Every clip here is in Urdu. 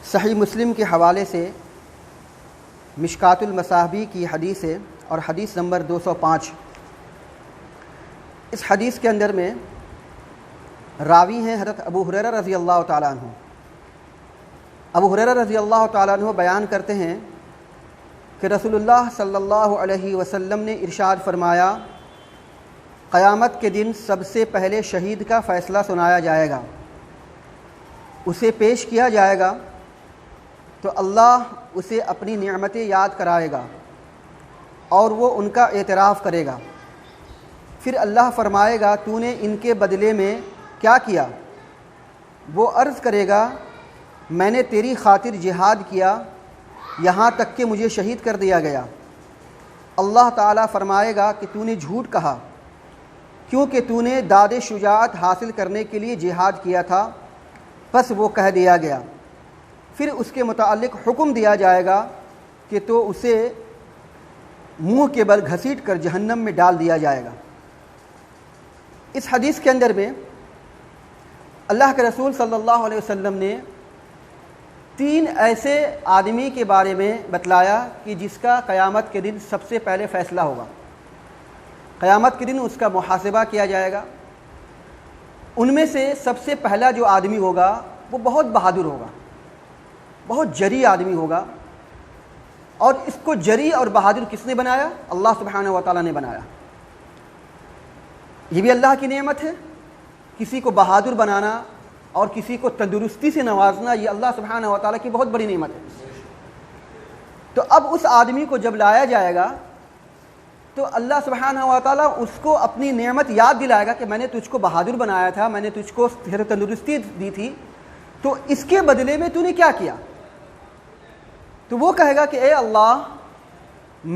صحیح مسلم کے حوالے سے مشکات المصابیح کی حدیث ہے اور حدیث نمبر 205۔ اس حدیث کے اندر میں راوی ہیں حضرت ابو ہریرہ رضی اللہ تعالیٰ عنہ۔ ابو ہریرہ رضی اللہ تعالیٰ عنہ بیان کرتے ہیں کہ رسول اللہ صلی اللہ علیہ وسلم نے ارشاد فرمایا، قیامت کے دن سب سے پہلے شہید کا فیصلہ سنایا جائے گا، اسے پیش کیا جائے گا تو اللہ اسے اپنی نعمتیں یاد کرائے گا اور وہ ان کا اعتراف کرے گا۔ پھر اللہ فرمائے گا تو نے ان کے بدلے میں کیا کیا؟ وہ عرض کرے گا میں نے تیری خاطر جہاد کیا یہاں تک کہ مجھے شہید کر دیا گیا۔ اللہ تعالیٰ فرمائے گا کہ تو نے جھوٹ کہا کیونکہ تو نے داد شجاعت حاصل کرنے کے لیے جہاد کیا تھا، پس وہ کہہ دیا گیا۔ پھر اس کے متعلق حکم دیا جائے گا کہ تو اسے منہ کے بل گھسیٹ کر جہنم میں ڈال دیا جائے گا۔ اس حدیث کے اندر میں اللہ کے رسول صلی اللہ علیہ وسلم نے 3 ایسے آدمی کے بارے میں بتلایا کہ جس کا قیامت کے دن سب سے پہلے فیصلہ ہوگا، قیامت کے دن اس کا محاسبہ کیا جائے گا۔ ان میں سے سب سے پہلا جو آدمی ہوگا وہ بہت بہادر ہوگا، بہت جری آدمی ہوگا، اور اس کو جری اور بہادر کس نے بنایا؟ اللہ سبحانہ و تعالیٰ نے بنایا۔ یہ بھی اللہ کی نعمت ہے، کسی کو بہادر بنانا اور کسی کو تندرستی سے نوازنا، یہ اللہ سبحانہ و تعالیٰ کی بہت بڑی نعمت ہے۔ تو اب اس آدمی کو جب لایا جائے گا تو اللہ سبحانہ و تعالیٰ اس کو اپنی نعمت یاد دلائے گا کہ میں نے تجھ کو بہادر بنایا تھا، میں نے تجھ کو تندرستی دی تھی، تو اس کے بدلے میں تو نے کیا کیا؟ تو وہ کہے گا کہ اے اللہ،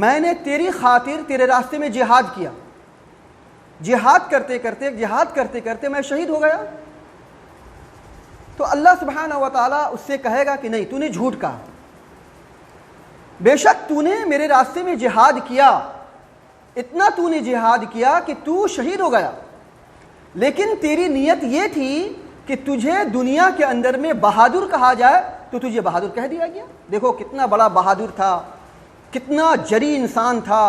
میں نے تیری خاطر تیرے راستے میں جہاد کیا، جہاد کرتے کرتے میں شہید ہو گیا۔ تو اللہ سبحانہ و تعالیٰ اس سے کہے گا کہ نہیں، تو نے جھوٹ کہا، بے شک تو نے میرے راستے میں جہاد کیا، اتنا تو نے جہاد کیا کہ تو شہید ہو گیا، لیکن تیری نیت یہ تھی کہ تجھے دنیا کے اندر میں بہادر کہا جائے تو تجھے بہادر کہہ دیا گیا۔ دیکھو کتنا بڑا بہادر تھا، کتنا جری انسان تھا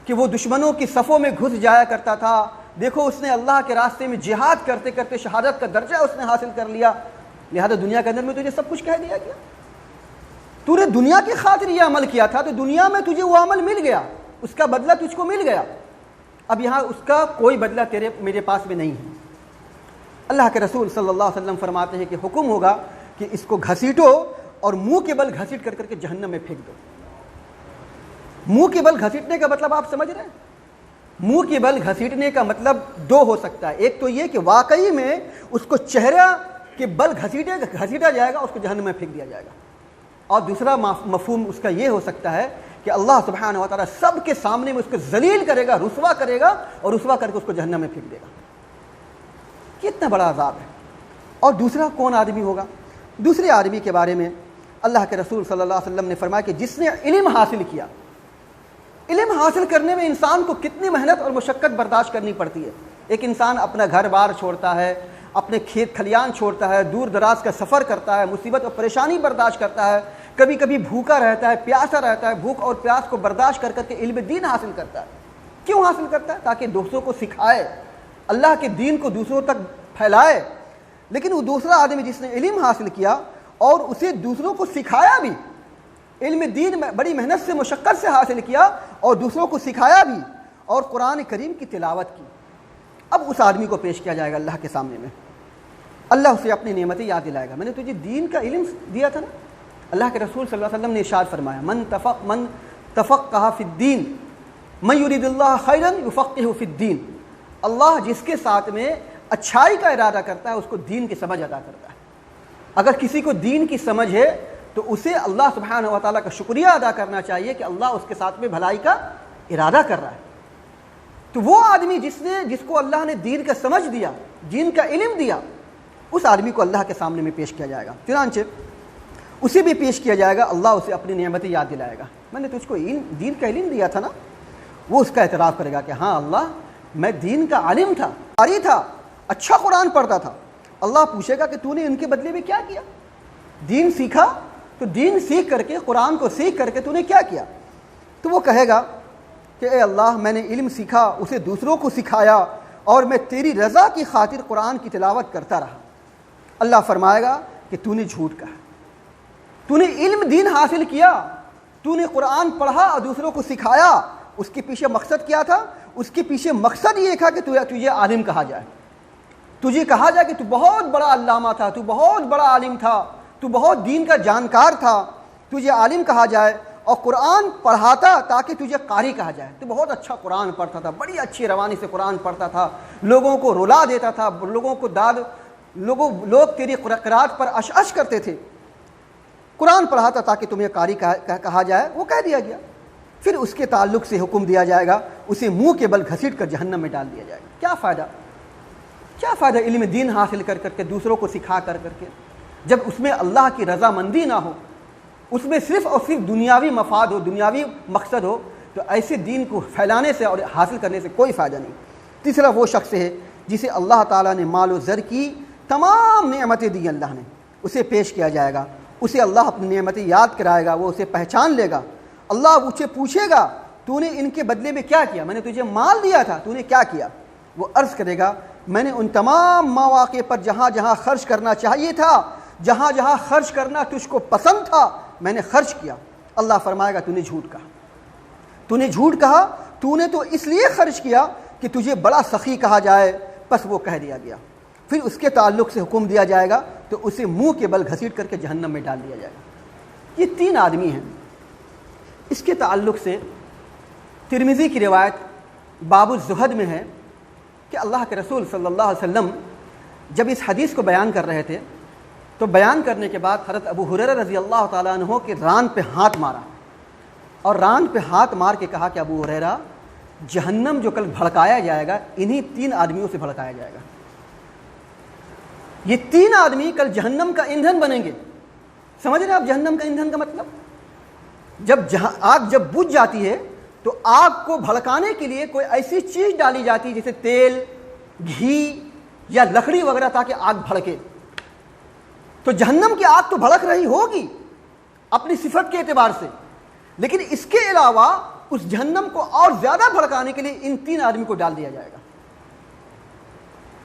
کہ وہ دشمنوں کی صفوں میں گھس جایا کرتا تھا۔ دیکھو اس نے اللہ کے راستے میں جہاد کرتے کرتے شہادت کا درجہ اس نے حاصل کر لیا، لہذا دنیا کے اندر میں تجھے سب کچھ کہہ دیا گیا۔ تو نے دنیا کی خاطر یہ عمل کیا تھا تو دنیا میں تجھے وہ عمل مل گیا، اس کا بدلہ تجھ کو مل گیا، اب یہاں اس کا کوئی بدلہ میرے پاس میں نہیں ہے۔ اللہ کے رسول صلی اللہ علیہ وسلم فرماتے ہیں کہ حکم ہوگا کہ اس کو گھسیٹو اور منہ کے بل گھسیٹ کر کے جہنم میں پھینک دو۔ منہ کے بل گھسیٹنے کا مطلب آپ سمجھ رہے ہیں؟ منہ کے بل گھسیٹنے کا مطلب 2 ہو سکتا ہے، ایک تو یہ کہ واقعی میں اس کو چہرہ کے بل گھسیٹا جائے گا، اس کو جہنم میں پھینک دیا جائے گا، اور دوسرا مفہوم اس کا یہ ہو سکتا ہے کہ اللہ سبحانہ و تعالیٰ سب کے سامنے میں اس کو ذلیل کرے گا، رسوا کرے گا، اور رسوا کر کے اس کو جہنم میں پھینک دے گا۔ کتنا بڑا عذاب ہے۔ اور دوسرا کون آدمی ہوگا؟ دوسرے آدمی کے بارے میں اللہ کے رسول صلی اللہ علیہ وسلم نے فرمایا کہ جس نے علم حاصل کیا۔ علم حاصل کرنے میں انسان کو کتنی محنت اور مشقت برداشت کرنی پڑتی ہے۔ ایک انسان اپنا گھر بار چھوڑتا ہے، اپنے کھیت کھلیان چھوڑتا ہے، دور دراز کا سفر کرتا ہے، مصیبت اور پریشانی برداشت کرتا ہے، کبھی کبھی بھوکا رہتا ہے، پیاسا رہتا ہے، بھوک اور پیاس کو برداشت کر کر کے علم دین حاصل کرتا ہے۔ کیوں حاصل کرتا ہے؟ تاکہ دوسروں کو سکھائے، اللہ کے دین کو دوسروں تک پھیلائے۔ لیکن وہ دوسرا آدمی جس نے علم حاصل کیا اور اسے دوسروں کو سکھایا بھی، علم دین میں بڑی محنت سے مشقت سے حاصل کیا اور دوسروں کو سکھایا بھی، اور قرآن کریم کی تلاوت کی، اب اس آدمی کو پیش کیا جائے گا اللہ کے سامنے میں۔ اللہ اسے اپنی نعمتیں یاد دلائے گا، میں نے تجھے دین کا علم دیا تھا نا۔ اللہ کے رسول صلی اللہ علیہ وسلم نے ارشاد فرمایا، من تفقہ فی الدین من یرید اللہ خیرا یفقہہ فی الدین، اللہ جس کے ساتھ میں اچھائی کا ارادہ کرتا ہے اس کو دین کی سمجھ عطا کرتا ہے۔ اگر کسی کو دین کی سمجھ ہے تو اسے اللہ سبحانہ و تعالیٰ کا شکریہ ادا کرنا چاہیے کہ اللہ اس کے ساتھ میں بھلائی کا ارادہ کر رہا ہے۔ تو وہ آدمی جس کو اللہ نے دین کا سمجھ دیا، دین کا علم دیا، اس آدمی کو اللہ کے سامنے میں پیش کیا جائے گا۔ چنانچہ اسے بھی پیش کیا جائے گا، اللہ اسے اپنی نعمتیں یاد دلائے گا، میں نے تجھ کو دین کا علم دیا تھا نا۔ وہ اس کا اعتراف کرے گا کہ ہاں اللہ، میں دین کا عالم تھا، قاری تھا، اچھا قرآن پڑھتا تھا۔ اللہ پوچھے گا کہ تو نے ان کے بدلے میں کیا کیا؟ دین سیکھا تو دین سیکھ کر کے، قرآن کو سیکھ کر کے تو نے کیا کیا؟ تو وہ کہے گا کہ اے اللہ میں نے علم سیکھا، اسے دوسروں کو سکھایا اور میں تیری رضا کی خاطر قرآن کی تلاوت کرتا رہا۔ اللہ فرمائے گا کہ تو نے جھوٹ کہا، تو نے علم دین حاصل کیا، تو نے قرآن پڑھا اور دوسروں کو سکھایا، اس کے پیچھے مقصد کیا تھا؟ اس کے پیچھے مقصد یہ تھا کہ تجھے عالم کہا جائے، تجھے کہا جائے کہ تو بہت بڑا علامہ تھا، تو بہت بڑا عالم تھا، تو بہت دین کا جانکار تھا، تجھے عالم کہا جائے، اور قرآن پڑھاتا تاکہ تجھے قاری کہا جائے، تو بہت اچھا قرآن پڑھتا تھا، بڑی اچھی روانی سے قرآن پڑھتا تھا، لوگوں کو رلا دیتا تھا، لوگوں کو لوگ تیری قرات پر اشعش کرتے تھے، قرآن پڑھاتا تاکہ تمہیں قاری کہا جائے، وہ کہہ دیا گیا۔ پھر اس کے تعلق سے حکم دیا جائے گا، اسے منہ کے بل گھسیٹ کر جہنم میں ڈال دیا جائے گا۔ کیا فائدہ؟ کیا فائدہ علم دین حاصل کر کے دوسروں کو سکھا کر کے، جب اس میں اللہ کی رضامندی نہ ہو، اس میں صرف اور صرف دنیاوی مفاد ہو، دنیاوی مقصد ہو، تو ایسے دین کو پھیلانے سے اور حاصل کرنے سے کوئی فائدہ نہیں۔ تیسرا وہ شخص ہے جسے اللہ تعالیٰ نے مال و زر کی تمام نعمتیں دی، اللہ نے اسے پیش کیا جائے گا، اسے اللہ اپنی نعمتیں یاد کرائے گا، وہ اسے پہچان لے گا، اللہ اسے پوچھے گا تو نے ان کے بدلے میں کیا کیا؟ میں نے تجھے مال دیا تھا، تو نے کیا کیا؟ وہ عرض کرے گا میں نے ان تمام مواقع پر جہاں جہاں خرچ کرنا چاہیے تھا، جہاں جہاں خرچ کرنا تجھ کو پسند تھا، میں نے خرچ کیا۔ اللہ فرمائے گا تو نے جھوٹ کہا، تو نے جھوٹ کہا، تو نے تو اس لیے خرچ کیا کہ تجھے بڑا سخی کہا جائے، بس وہ کہہ دیا گیا۔ پھر اس کے تعلق سے حکم دیا جائے گا تو اسے منہ کے بل گھسیٹ کر کے جہنم میں ڈال دیا جائے گا۔ یہ تین آدمی ہیں۔ اس کے تعلق سے ترمذی کی روایت باب الزہد میں ہے کہ اللہ کے رسول صلی اللہ علیہ وسلم جب اس حدیث کو بیان کر رہے تھے تو بیان کرنے کے بعد حضرت ابو ہریرہ رضی اللہ تعالیٰ عنہ کے ران پہ ہاتھ مارا اور ران پہ ہاتھ مار کے کہا کہ ابو ہریرہ، جہنم جو کل بھڑکایا جائے گا انہی تین آدمیوں سے بھڑکایا جائے گا۔ یہ تین آدمی کل جہنم کا ایندھن بنیں گے۔ سمجھ رہے ہیں آپ جہنم کا ایندھن کا مطلب؟ آگ جب بجھ جاتی ہے تو آگ کو بھڑکانے کے لیے کوئی ایسی چیز ڈالی جاتی ہے جیسے تیل، گھی یا لکڑی وغیرہ، تاکہ آگ بھڑکے۔ تو جہنم کی آگ تو بھڑک رہی ہوگی اپنی صفت کے اعتبار سے، لیکن اس کے علاوہ اس جہنم کو اور زیادہ بھڑکانے کے لیے ان تین آدمی کو ڈال دیا جائے گا۔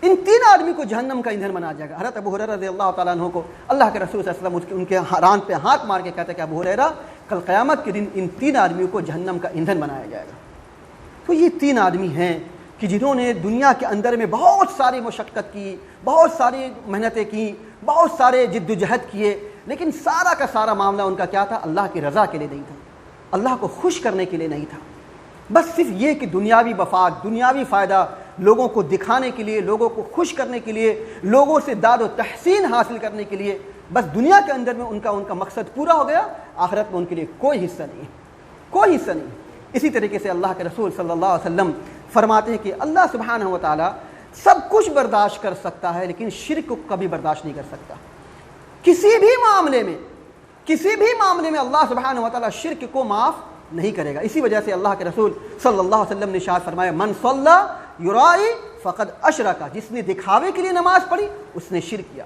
ان تین آدمی کو جہنم کا ایندھن بنایا جائے گا۔ حضرت ابو ہریرہ رضی اللہ تعالیٰ عنہ کو اللہ کے رسول صلی اللہ علیہ وسلم ان کے ران پہ ہاتھ مار کے کہتے ہیں کہ ابو ہریرہ، کل قیامت کے دن ان تین آدمیوں کو جہنم کا ایندھن بنایا جائے گا۔ تو یہ تین آدمی ہیں کہ جنہوں نے دنیا کے اندر میں بہت ساری مشقت کی، بہت ساری محنتیں کی، بہت سارے جد و جہد کیے، لیکن سارا کا سارا معاملہ ان کا کیا تھا؟ اللہ کی رضا کے لیے نہیں تھا، اللہ کو خوش کرنے کے لیے نہیں تھا، بس صرف یہ کہ دنیاوی مفاد، دنیاوی فائدہ، لوگوں کو دکھانے کے لیے، لوگوں کو خوش کرنے کے لیے، لوگوں سے داد و تحسین حاصل کرنے کے لیے، بس دنیا کے اندر میں ان کا مقصد پورا ہو گیا، آخرت میں ان کے لیے کوئی حصہ نہیں ہے، کوئی حصہ نہیں۔ اسی طریقے سے اللہ کے رسول صلی اللہ علیہ وسلم فرماتے ہیں کہ اللہ سبحانہ و تعالیٰ سب کچھ برداشت کر سکتا ہے لیکن شرک کو کبھی برداشت نہیں کر سکتا۔ کسی بھی معاملے میں اللہ سبحانہ و تعالیٰ شرک کو معاف نہیں کرے گا۔ اسی وجہ سے اللہ کے رسول صلی اللہ علیہ وسلم نے ارشاد فرمایا من صلی یرائی فقد اشرک، جس نے دکھاوے کے لیے نماز پڑھی اس نے شرک کیا۔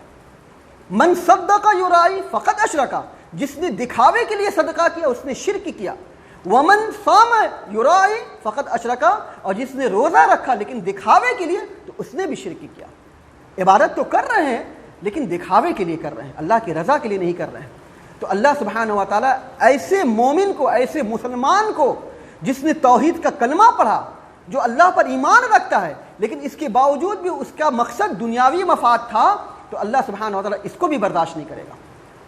من صدق یرائی فقد اشرک، جس نے دکھاوے کے لیے صدقہ کیا اس نے شرک کیا۔ ومن صام یرائی فقد اشرک، اور جس نے روزہ رکھا لیکن دکھاوے کے لیے تو اس نے بھی شرک کیا۔ عبادت تو کر رہے ہیں لیکن دکھاوے کے لیے کر رہے ہیں، اللہ کی رضا کے لیے نہیں کر رہے ہیں۔ تو اللہ سبحانہ و تعالیٰ ایسے مومن کو، ایسے مسلمان کو جس نے توحید کا کلمہ پڑھا، جو اللہ پر ایمان رکھتا ہے لیکن اس کے باوجود بھی اس کا مقصد دنیاوی مفاد تھا، تو اللہ سبحانہ و تعالیٰ اس کو بھی برداشت نہیں کرے گا۔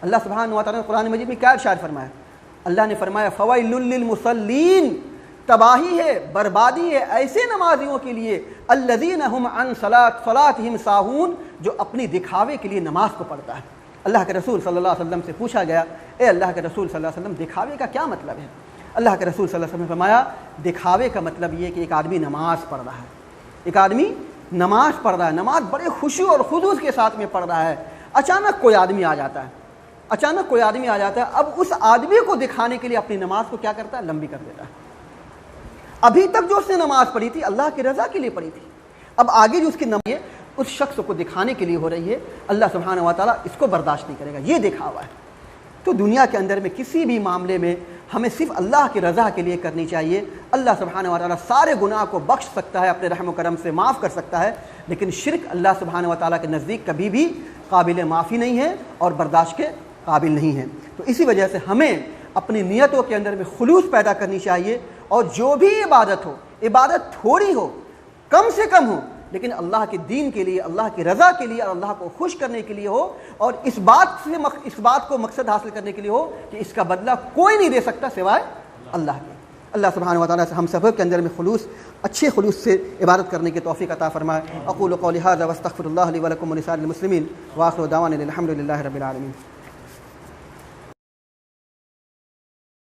اللہ سبحانہ و تعالیٰ نے قرآن مجید میں کیا ارشاد فرمایا؟ اللہ نے فرمایا فویل للمصلین، تباہی ہے، بربادی ہے ایسے نمازیوں کے لیے الذین هم عن صلاتهم ساہون، جو اپنی دکھاوے کے لیے نماز کو پڑھتا ہے۔ اللہ کے رسول صلی اللہ علیہ وسلم سے پوچھا گیا اے اللہ کے رسول صلی اللہ علیہ وسلم دکھاوے کا کیا مطلب ہے؟ اللہ کے رسول صلی اللہ علیہ وسلم نے فرمایا دکھاوے کا مطلب یہ کہ ایک آدمی نماز پڑھ رہا ہے، ایک آدمی نماز پڑھ رہا ہے، نماز بڑے خشوع اور خضوع کے ساتھ میں پڑھ رہا ہے، اچانک کوئی آدمی آ جاتا ہے، اب اس آدمی کو دکھانے کے لیے اپنی نماز کو کیا کرتا ہے؟ لمبی کر دیتا ہے۔ ابھی تک جو اس نے نماز پڑھی تھی اللہ کی رضا کے لیے پڑھی تھی، اب آگے جو اس کی نماز ہے اس شخص کو دکھانے کے لیے ہو رہی ہے، اللہ سبحانہ و تعالیٰ اس کو برداشت نہیں کرے گا، یہ دیکھا ہوا ہے۔ تو دنیا کے اندر میں کسی بھی معاملے میں ہمیں صرف اللہ کی رضا کے لیے کرنی چاہیے۔ اللہ سبحانہ و تعالیٰ سارے گناہ کو بخش سکتا ہے، اپنے رحم و کرم سے معاف کر سکتا ہے، لیکن شرک اللہ سبحانہ و تعالیٰ کے نزدیک کبھی بھی قابل معافی نہیں ہے اور برداشت کے قابل نہیں ہے۔ تو اسی وجہ سے ہمیں اپنی نیتوں کے اندر میں خلوص پیدا کرنی چاہیے، اور جو بھی عبادت ہو، عبادت تھوڑی ہو، کم سے کم ہو، لیکن اللہ کے دین کے لیے، اللہ کی رضا کے لیے، اللہ کو خوش کرنے کے لیے ہو، اور اس بات کو مقصد حاصل کرنے کے لیے ہو کہ اس کا بدلہ کوئی نہیں دے سکتا سوائے اللہ کے۔ اللہ سبحانہ و تعالیٰ سے ہم سب کے اندر میں اچھے خلوص سے عبادت کرنے کی توفیق عطا فرمائے۔ اقول قولی ھذا واستغفر اللہ لی ولکم ولسائر المسلمین، وآخر دعوانا الحمد للہ رب العالمین۔